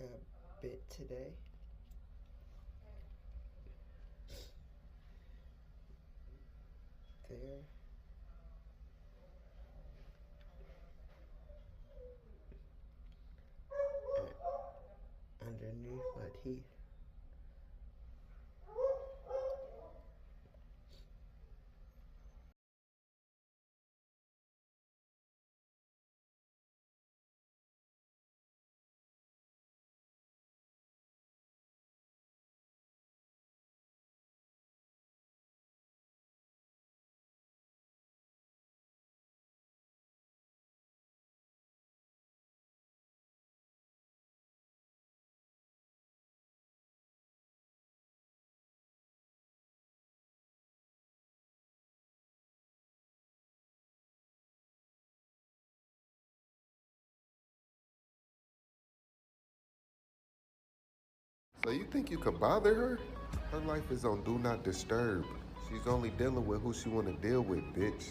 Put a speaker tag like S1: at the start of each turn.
S1: like a bit today. There. And underneath my teeth.
S2: So you think you could bother her? Her life is on Do Not Disturb. She's only dealing with who she want to deal with, bitch.